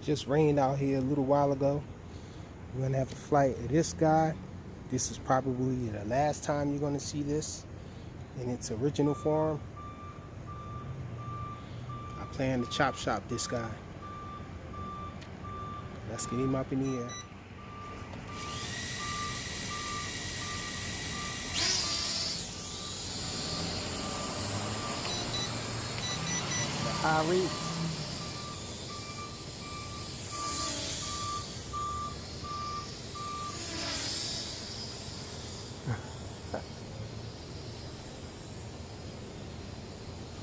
Just rained out here a little while ago. We're gonna have a flight of this guy. This is probably the last time you're gonna see this in its original form. I plan to chop shop this guy. Let's get him up in the air. The high rate.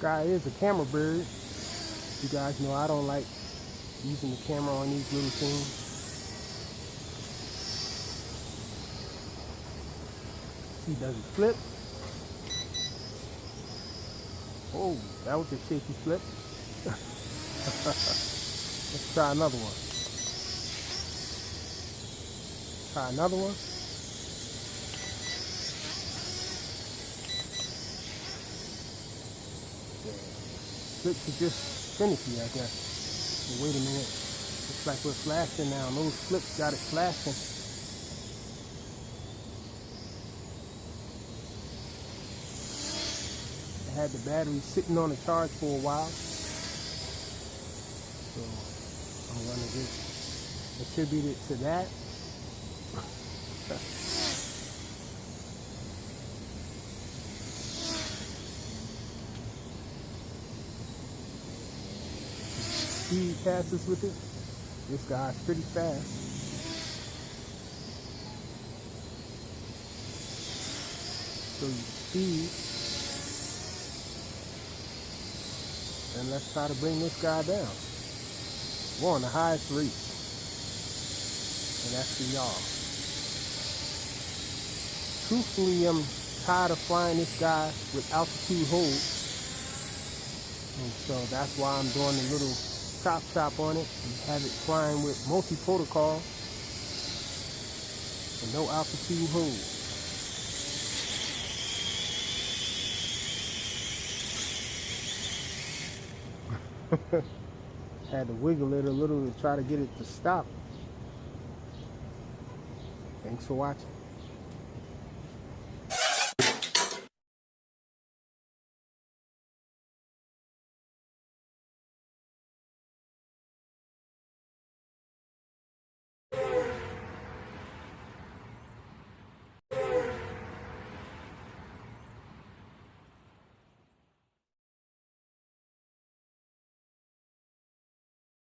Guy is a camera bird. You guys know I don't like using the camera on these little things. See, does it flip? Oh, that was a shaky flip. Let's try another one. Try another one. Flips are just finicky, I guess. But wait a minute. Looks like we're flashing now. Those flips got it flashing. I had the battery sitting on the charge for a while. So I'm gonna just attribute it to that. Speed passes with it. This guy's pretty fast. So you speed. And let's try to bring this guy down. We're on the highest rate. And that's for y'all. Truthfully, I'm tired of flying this guy with altitude hold. And so that's why I'm doing a little chop on it and have it flying with multi-protocol and no altitude hold. Had to wiggle it a little to try to get it to stop. Thanks for watching.